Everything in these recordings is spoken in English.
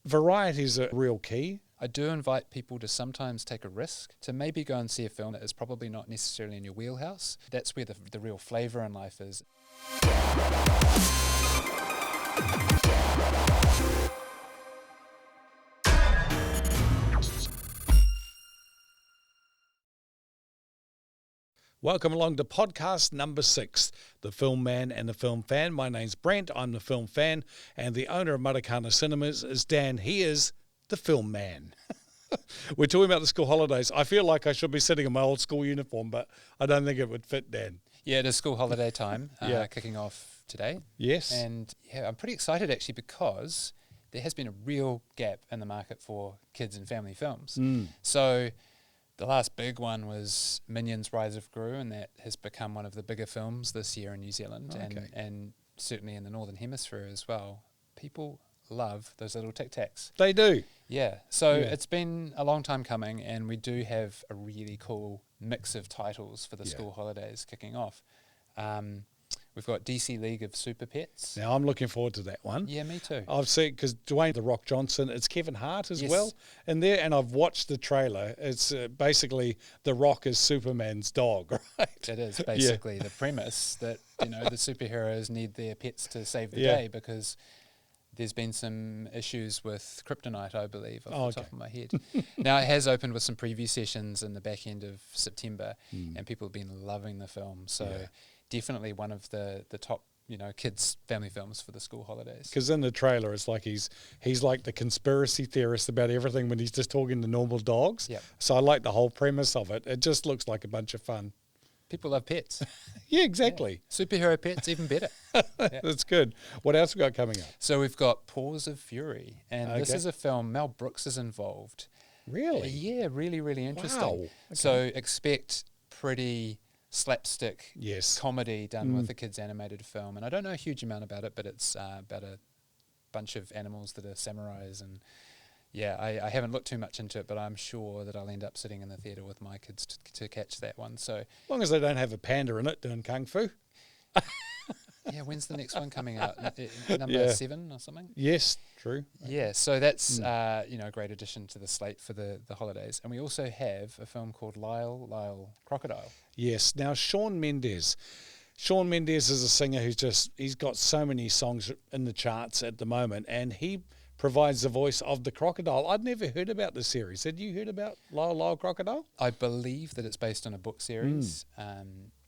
Variety is a real key. I do invite people to sometimes take a risk, to maybe go and see a film that is probably not necessarily in your wheelhouse. That's where the real flavour in life is. Welcome along to podcast number 6, The Film Man and the Film Fan. My name's Brent, I'm the film fan, and the owner of Matakana Cinemas is Dan. He is the film man. We're talking about the school holidays. I feel like I should be sitting in my old school uniform, but I don't think it would fit, Dan. Yeah, it is school holiday time, kicking off today. Yes. And yeah, I'm pretty excited actually because there has been a real gap in the market for kids and family films. So the last big one was Minions: Rise of Gru, and that has become one of the bigger films this year in New Zealand, and certainly in the Northern Hemisphere as well. People love those little tic-tacs. They do. Yeah, so it's been a long time coming, and we do have a really cool mix of titles for the school holidays kicking off. We've got DC League of Super Pets. Now, I'm looking forward to that one. Yeah, me too. I've seen, because Dwayne "The Rock" Johnson, it's Kevin Hart as well in there, and I've watched the trailer. It's basically The Rock is Superman's dog, right? It is basically the premise that, the superheroes need their pets to save the day because there's been some issues with kryptonite, I believe, off the top of my head. Now, it has opened with some preview sessions in the back end of September, and people have been loving the film. So definitely one of the top, kids' family films for the school holidays. Because in the trailer, it's like he's like the conspiracy theorist about everything when he's just talking to normal dogs. Yep. So I like the whole premise of it. It just looks like a bunch of fun. People love pets. Yeah, exactly. Yeah. Superhero pets, even better. That's good. What else we got coming up? So we've got Paws of Fury, and this is a film, Mel Brooks is involved. Really? Yeah, really, really interesting. Wow. Okay. So expect pretty slapstick comedy done with a kids' animated film. And I don't know a huge amount about it, but it's about a bunch of animals that are samurais. And I haven't looked too much into it, but I'm sure that I'll end up sitting in the theatre with my kids to catch that one. So, as long as they don't have a panda in it doing kung fu. Yeah, when's the next one coming out? Number 7 or something? Yes, true. Yeah, so that's a great addition to the slate for the holidays. And we also have a film called Lyle, Crocodile. Yes. Now, Shawn Mendes. Shawn Mendes is a singer he's got so many songs in the charts at the moment, and he provides the voice of the crocodile. I'd never heard about this series. Had you heard about Lyle, Crocodile? I believe that it's based on a book series.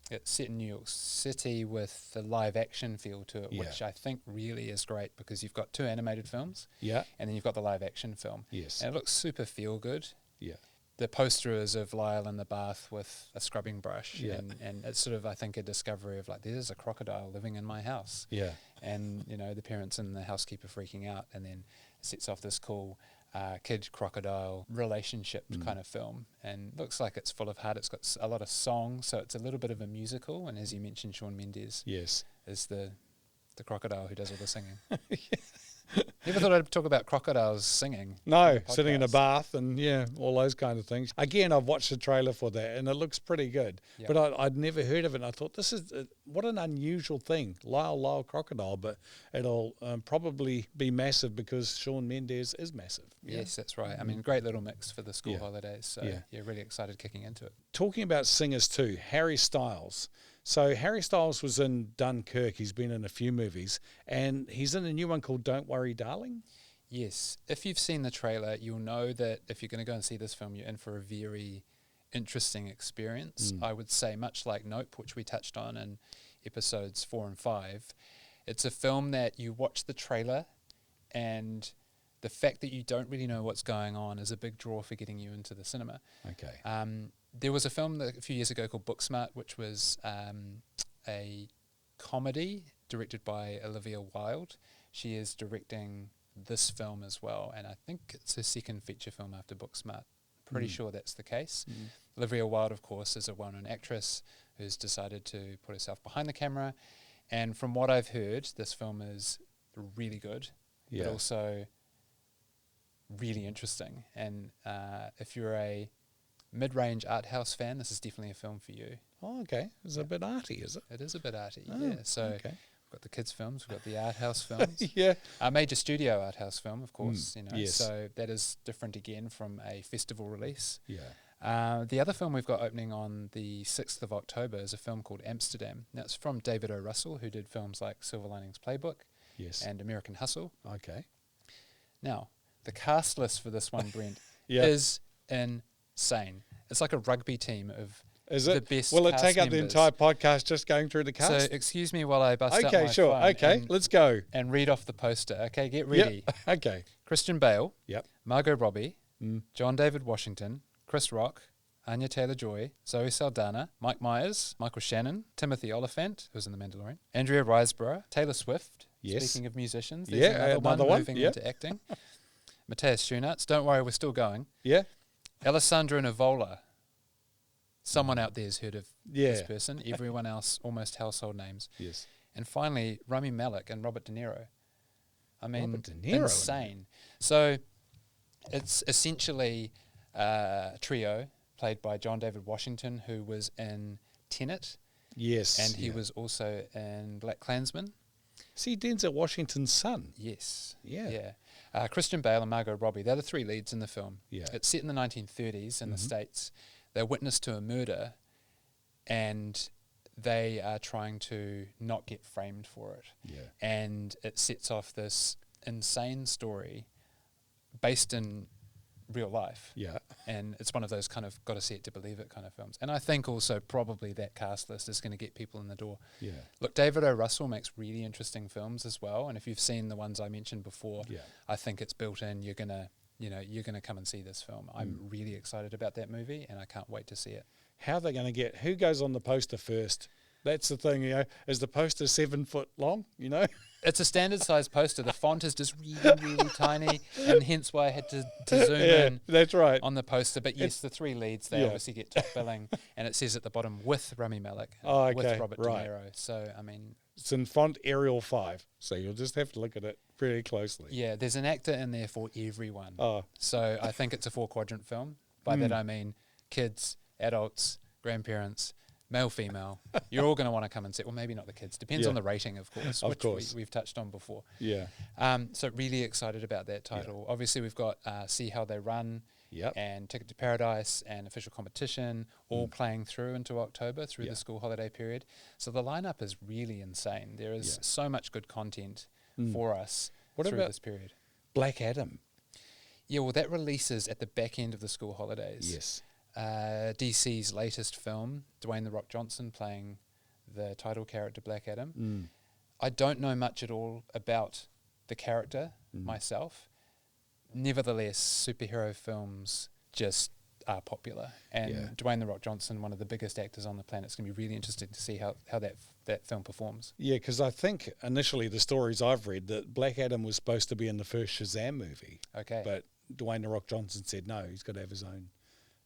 It's set in New York City with the live action feel to it, which I think really is great because you've got 2 animated films, and then you've got the live action film. Yes. And it looks super feel good. Yeah. The poster is of Lyle in the bath with a scrubbing brush, and it's sort of, I think, a discovery of like, there's a crocodile living in my house. Yeah. And, the parents and the housekeeper freaking out, and then it sets off this cool kid-crocodile relationship kind of film, and looks like it's full of heart. It's got a lot of songs, so it's a little bit of a musical, and as you mentioned, Shawn Mendes is the crocodile who does all the singing. Never thought I'd talk about crocodiles singing. No, sitting in a bath and all those kind of things. Again, I've watched the trailer for that and it looks pretty good. Yep. But I'd never heard of it. And I thought this is what an unusual thing, Lyle Crocodile. But it'll probably be massive because Shawn Mendes is massive. Yes, that's right. I mean, great little mix for the school holidays. So really excited kicking into it. Talking about singers too, Harry Styles. So Harry Styles was in Dunkirk. He's been in a few movies, and he's in a new one called Don't Worry, Darling. Yes. If you've seen the trailer, you'll know that if you're going to go and see this film, you're in for a very interesting experience. I would say much like Nope, which we touched on in episodes 4 and 5. It's a film that you watch the trailer, and the fact that you don't really know what's going on is a big draw for getting you into the cinema. Okay. There was a film a few years ago called Booksmart, which was a comedy directed by Olivia Wilde. She is directing this film as well, and I think it's her second feature film after Booksmart. Pretty sure that's the case. Olivia Wilde, of course, is a well-known actress who's decided to put herself behind the camera, and from what I've heard, this film is really good, but also really interesting. And if you're a mid-range art house fan, this is definitely a film for you. Oh, okay. It's a bit arty, is it? It is a bit arty, Oh, So we've got the kids' films, we've got the art house films. Yeah. Our major studio art house film, of course, Yes. so that is different again from a festival release. Yeah. The other film we've got opening on the 6th of October is a film called Amsterdam. Now, it's from David O. Russell, who did films like Silver Linings Playbook Yes. and American Hustle. Okay. Now, the cast list for this one, Brent, Yeah. is insane. It's like a rugby team of Is the it? best Will it cast take up the members. entire podcast just going through the So, cast? excuse me while I bust out Okay, my sure. phone Okay, let's go. and read off the poster. Okay, get ready. Yep. Okay. Christian Bale, Yep. Margot Robbie, John David Washington, Chris Rock, Anya Taylor-Joy, Zoe Saldana, Mike Myers, Michael Shannon, Timothy Olyphant, who's in The Mandalorian, Andrea Riseborough, Taylor Swift. Yes. Speaking of musicians, Yeah, there's another another one one, moving yep. into acting. Matthias Schoenaerts, don't worry, we're still going. Yeah. Alessandro Nivola. Someone out there's heard of Yeah. this person. Everyone else, almost household names. Yes. And finally, Rami Malek and Robert De Niro. I mean, Robert De Niro. insane. So it's essentially a trio played by John David Washington, who was in Tenet, Yes. and he yeah. was also in Black Klansman. See, Denzel Washington's son. Yes. Yeah. Yeah. Christian Bale and Margot Robbie, they're the three leads in the film. Yeah. It's set in the 1930s in the States. They're witness to a murder, and they are trying to not get framed for it. Yeah. And it sets off this insane story based in real life. Yeah. And it's one of those kind of got to see it to believe it kind of films. And I think also probably that cast list is going to get people in the door. Yeah. Look, David O. Russell makes really interesting films as well. And if you've seen the ones I mentioned before, Yeah. I think it's built in. You're going to come and see this film. I'm really excited about that movie, and I can't wait to see it. How are they going to get, who goes on the poster first? That's the thing, is the poster 7 foot long, It's a standard size poster. The font is just really, really tiny, and hence why I had to zoom in that's right. on the poster. But yes, the three leads, they obviously get top billing, and it says at the bottom with Rami Malek, with Robert De Niro. So, I mean, It's in font Arial 5, so you'll just have to look at it pretty closely. yeah, there's an actor in there for everyone. Oh, So I think it's a 4-quadrant film. By that I mean kids, adults, grandparents, male, female. You're all going to want to come and see. Well, maybe not the kids. Depends Yeah. on the rating, of course, Of which course. We've touched on before. yeah. So really excited about that title. Obviously, we've got See How They Run Yep. and Ticket to Paradise and Official Competition all playing through into October through Yeah. the school holiday period. So the lineup is really insane. There is Yeah. so much good content for us What through about this period. Black Adam. Yeah, well, that releases at the back end of the school holidays. Yes. DC's latest film, Dwayne "The Rock" Johnson playing the title character Black Adam. I don't know much at all about the character myself. Nevertheless, superhero films just are popular. And Yeah. Dwayne "The Rock" Johnson, one of the biggest actors on the planet, it's going to be really interesting to see how that film performs. Yeah, because I think initially the stories I've read that Black Adam was supposed to be in the first Shazam movie. Okay. But Dwayne "The Rock" Johnson said no, he's got to have his own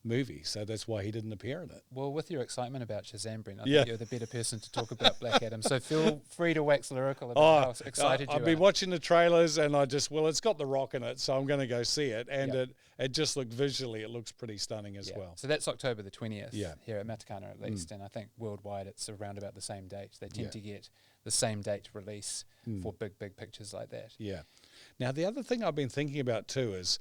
movie, so that's why he didn't appear in it. Well, with your excitement about Shazam, Brent, I Yeah. think you're the better person to talk about Black Adam. So feel free to wax lyrical about how excited you I've are. been watching the trailers and it's got The Rock in it, so I'm going to go see it. And Yep. it just visually, it looks pretty stunning as Yeah. well. So that's October the 20th Yeah. here at Matakana at least, and I think worldwide it's around about the same date. They tend Yeah. to get the same date release for big pictures like that. Yeah. Now, the other thing I've been thinking about too is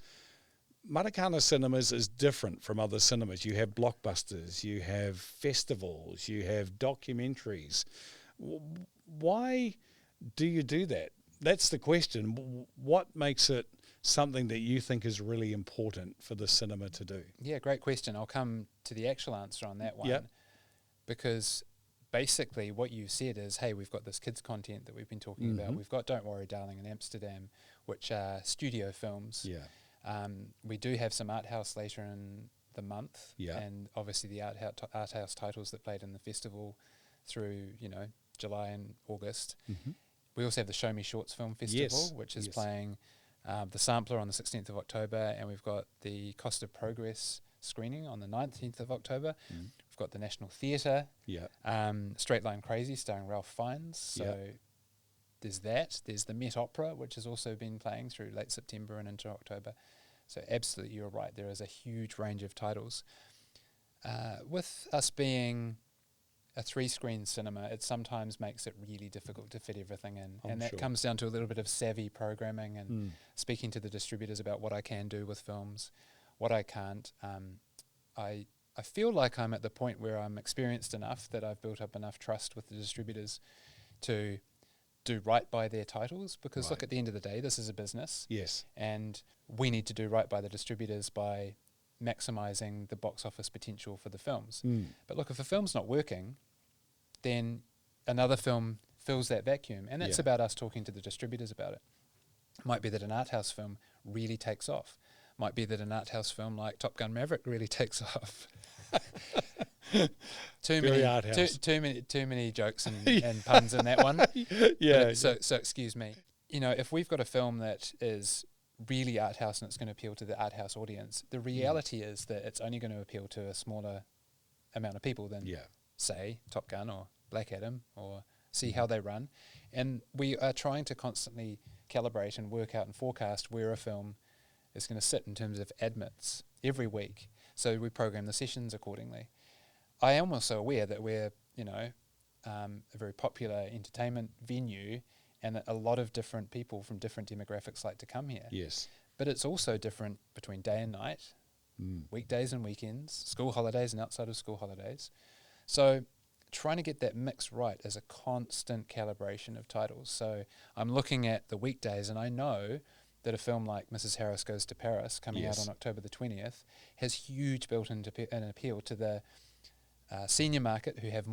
Matakana Cinemas is different from other cinemas. You have blockbusters, you have festivals, you have documentaries. Why do you do that? That's the question. What makes it something that you think is really important for the cinema to do? Yeah, great question. I'll come to the actual answer on that one. Yep. Because basically what you said is, hey, we've got this kids content that we've been talking about. We've got Don't Worry Darling in Amsterdam, which are studio films. Yeah. We do have some art house later in the month, Yeah. and obviously the art house titles that played in the festival through July and August. We also have the Show Me Shorts Film Festival, Yes, which is yes. playing the Sampler on the 16th of October, and we've got the Cost of Progress screening on the 19th of October. We've got the National Theatre, Yeah. Straight Line Crazy starring Ralph Fiennes. So Yeah. there's that. There's the Met Opera, which has also been playing through late September and into October. So absolutely, you're right. There is a huge range of titles. With us being a 3-screen cinema, it sometimes makes it really difficult to fit everything in. I'm That sure. comes down to a little bit of savvy programming and speaking to the distributors about what I can do with films, what I can't. I feel like I'm at the point where I'm experienced enough that I've built up enough trust with the distributors to do right by their titles, because look, at the end of the day, this is a business. Yes. And we need to do right by the distributors by maximising the box office potential for the films. But look, if a film's not working, then another film fills that vacuum. And that's about us talking to the distributors about it. It might be that an art house film really takes off. Might be that an art house film like Top Gun Maverick really takes off. Too many jokes and puns in that one. So excuse me. You know, if we've got a film that is really art house and it's going to appeal to the art house audience, the reality is that it's only going to appeal to a smaller amount of people than say Top Gun or Black Adam or See How They Run. And we are trying to constantly calibrate and work out and forecast where a film is going to sit in terms of admits every week. So we program the sessions accordingly. I am also aware that we're, a very popular entertainment venue, and that a lot of different people from different demographics like to come here. Yes. But it's also different between day and night, weekdays and weekends, school holidays and outside of school holidays. So trying to get that mix right is a constant calibration of titles. So I'm looking at the weekdays, and I know that a film like Mrs. Harris Goes to Paris, coming out on October the 20th, has huge built-in an appeal to the senior market who have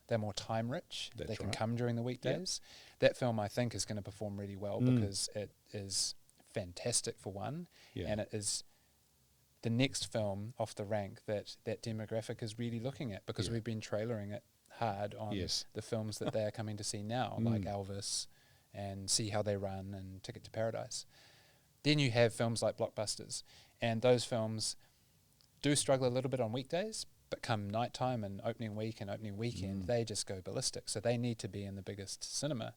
they're more time rich. They can come during the weekdays. That film, I think, is going to perform really well because it is fantastic for one, and it is the next film off the rank that demographic is really looking at, because we've been trailering it hard on the films that they are coming to see now, like Elvis and See How They Run and Ticket to Paradise. Then you have films like blockbusters, and those films do struggle a little bit on weekdays, but come nighttime and opening week and opening weekend, they just go ballistic. So they need to be in the biggest cinema.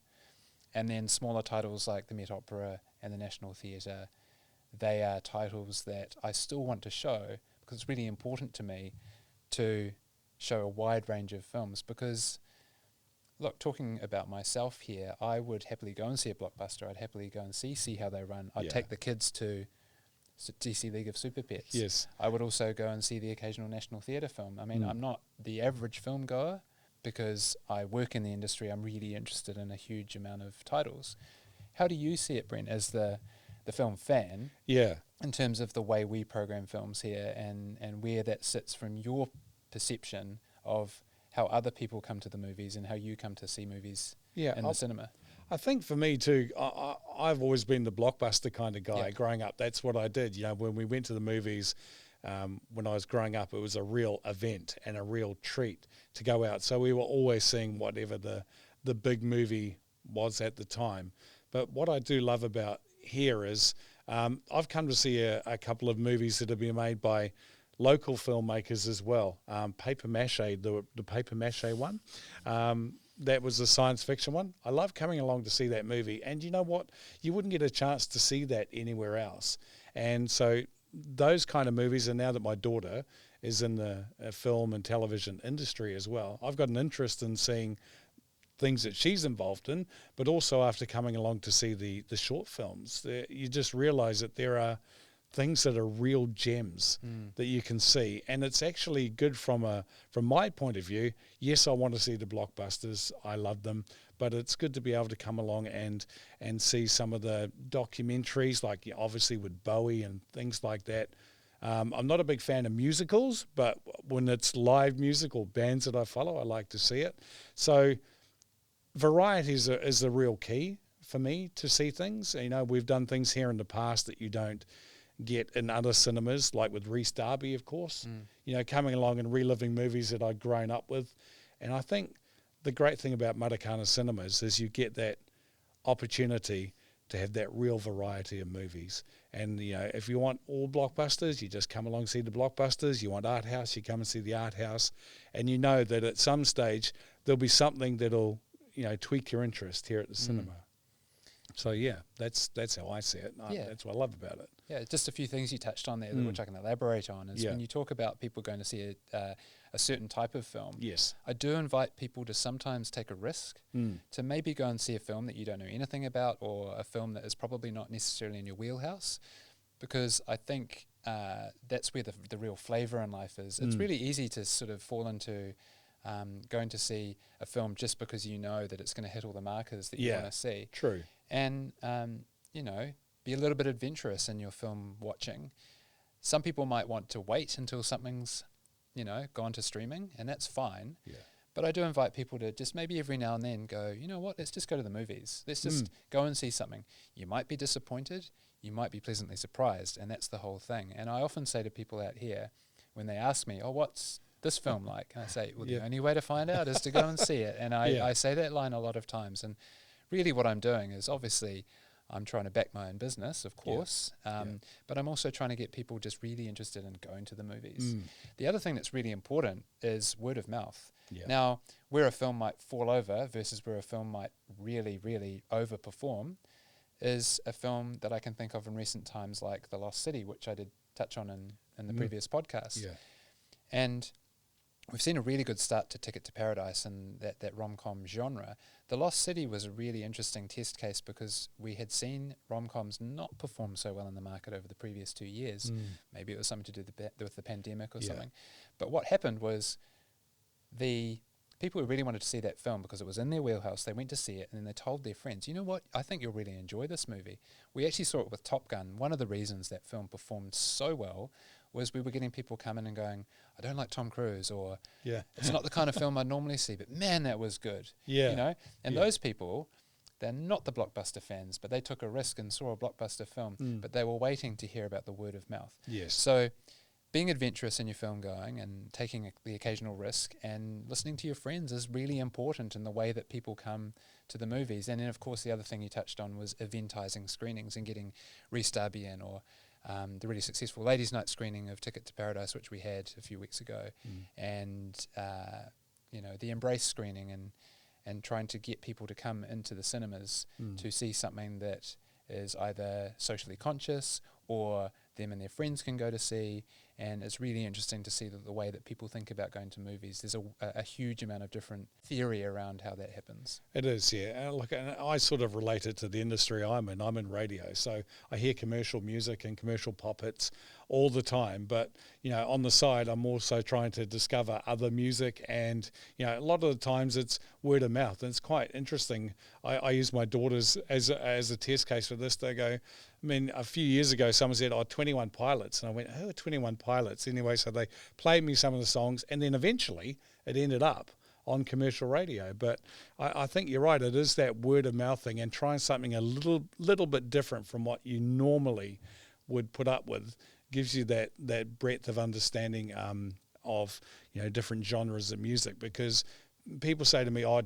And then smaller titles like the Met Opera and the National Theatre, they are titles that I still want to show, because it's really important to me to show a wide range of films. Because, look, talking about myself here, I would happily go and see a blockbuster. I'd happily go and see How They Run. I'd take the kids to DC League of Super Pets. Yes. I would also go and see the occasional National Theatre film. I mean, I'm not the average film goer, because I work in the industry. I'm really interested in a huge amount of titles. How do you see it, Brent, as the film fan? Yeah. In terms of the way we program films here, and where that sits from your perception of how other people come to the movies and how you come to see movies in the cinema? I think for me too, I've always been the blockbuster kind of guy. Growing up, that's what I did. When we went to the movies, when I was growing up, it was a real event and a real treat to go out. So we were always seeing whatever the big movie was at the time. But what I do love about here is I've come to see a couple of movies that have been made by local filmmakers as well. Paper Mache, the Paper Mache one, that was a science fiction one. I love coming along to see that movie. And you know what? You wouldn't get a chance to see that anywhere else. And so those kind of movies, and now that my daughter is in the film and television industry as well, I've got an interest in seeing things that she's involved in, but also after coming along to see the short films, you just realize that there are things that are real gems that you can see. And it's actually good from my point of view. Yes, I want to see the blockbusters. I love them. But it's good to be able to come along and see some of the documentaries, like obviously with Bowie and things like that. I'm not a big fan of musicals, but when it's live musical bands that I follow, I like to see it. So variety is the real key for me to see things. We've done things here in the past that you don't get in other cinemas, like with Rhys Darby, of course, coming along and reliving movies that I'd grown up with. And I think the great thing about Matakana Cinemas is you get that opportunity to have that real variety of movies. And, if you want all blockbusters, you just come along and see the blockbusters. You want art house, you come and see the art house. And you know that at some stage there'll be something that'll, tweak your interest here at the cinema. So yeah, that's how I see it. Yeah. That's what I love about it. Yeah, just a few things you touched on there, which I can elaborate on, is when you talk about people going to see a certain type of film, Yes. I do invite people to sometimes take a risk, to maybe go and see a film that you don't know anything about, or a film that is probably not necessarily in your wheelhouse, because I think that's where the real flavour in life is. It's really easy to sort of fall into going to see a film just because you know that it's going to hit all the markers that you want to see. True. And, you know, be a little bit adventurous in your film watching. Some people might want to wait until something's, you know, gone to streaming, and that's fine. Yeah. But I do invite people to just maybe every now and then go, you know what, let's just go to the movies. Let's just go and see something. You might be disappointed, you might be pleasantly surprised, and that's the whole thing. And I often say to people out here, when they ask me, oh, what's this film like? And I say, well, the only way to find out is to go and see it. And I say that line a lot of times. And really what I'm doing is, obviously, I'm trying to back my own business, of course, but I'm also trying to get people just really interested in going to the movies. The other thing that's really important is word of mouth. Yeah. Now, where a film might fall over versus where a film might really, really overperform is a film that I can think of in recent times, like The Lost City, which I did touch on in the previous podcast. Yeah. And we've seen a really good start to Ticket to Paradise and that rom-com genre. The Lost City was a really interesting test case because we had seen rom-coms not perform so well in the market over the previous 2 years. Maybe it was something to do with the pandemic or something. But what happened was the people who really wanted to see that film because it was in their wheelhouse, they went to see it and then they told their friends, you know what, I think you'll really enjoy this movie. We actually saw it with Top Gun. One of the reasons that film performed so well was we were getting people coming and going, I don't like Tom Cruise, or it's not the kind of film I normally see, but man, that was good. Yeah. You know? And those people, they're not the blockbuster fans, but they took a risk and saw a blockbuster film, but they were waiting to hear about the word of mouth. Yes. So being adventurous in your film going and taking the occasional risk and listening to your friends is really important in the way that people come to the movies. And then, of course, the other thing you touched on was eventizing screenings and getting Reese Darby in, or the really successful Ladies' Night screening of Ticket to Paradise, which we had a few weeks ago, and you know, the Embrace screening, and trying to get people to come into the cinemas to see something that is either socially conscious or them and their friends can go to see. And it's really interesting to see the way that people think about going to movies. There's a huge amount of different theory around how that happens. It is, yeah. Look, and I sort of relate it to the industry I'm in. I'm in radio, so I hear commercial music and commercial pop hits all the time. But, you know, on the side, I'm also trying to discover other music. And, you know, a lot of the times it's word of mouth. And it's quite interesting. I use my daughters as a test case for this. They go, I mean, a few years ago, someone said, 21 Pilots. And I went, who are 21 Pilots? Anyway, so they played me some of the songs, and then eventually it ended up on commercial radio. But I think you're right. It is that word of mouth thing, and trying something a little bit different from what you normally would put up with gives you that breadth of understanding of, you know, different genres of music. Because people say to me, oh,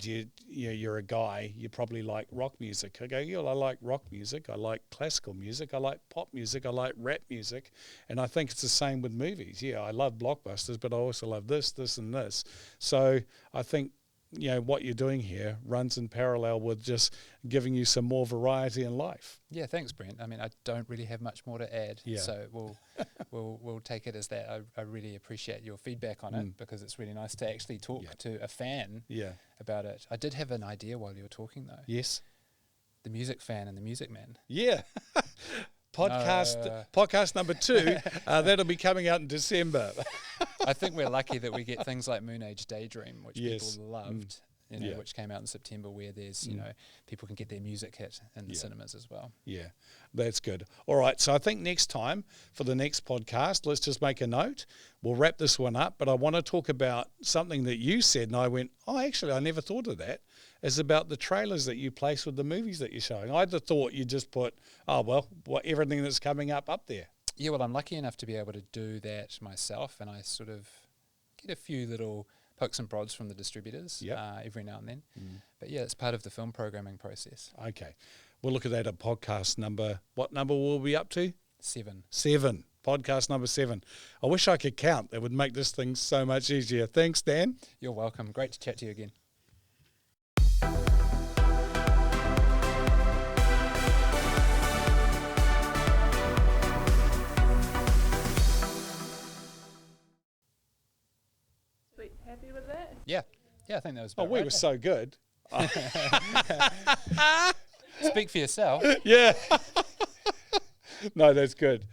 you're a guy, you probably like rock music. I go, yeah, I like rock music, I like classical music, I like pop music, I like rap music. And I think it's the same with movies. Yeah, I love blockbusters, but I also love this, and this. So I think, you know, what you're doing here runs in parallel with just giving you some more variety in life. Yeah, thanks, Brent. I mean, I don't really have much more to add, so we'll take it as that. I really appreciate your feedback on it, because it's really nice to actually talk to a fan about it. I did have an idea while you were talking, though. Yes. The music fan and the music man. Yeah. Podcast number 2, that'll be coming out in December. I think we're lucky that we get things like Moon Age Daydream, which people loved, you know, which came out in September, where there's, you know, people can get their music hit in the cinemas as well. Yeah, that's good. All right, so I think next time for the next podcast, let's just make a note. We'll wrap this one up, but I want to talk about something that you said, and I went, oh, actually, I never thought of that. Is about the trailers that you place with the movies that you're showing. I'd have thought you just put, everything that's coming up there. Yeah, well, I'm lucky enough to be able to do that myself, and I sort of get a few little pokes and prods from the distributors every now and then. But yeah, it's part of the film programming process. Okay. We'll look at that at podcast number, what number will we be up to? 7. Podcast number 7. I wish I could count. That would make this thing so much easier. Thanks, Dan. You're welcome. Great to chat to you again. Yeah, I think that was. Oh, About we right. were so good. Speak for yourself. Yeah. No, that's good.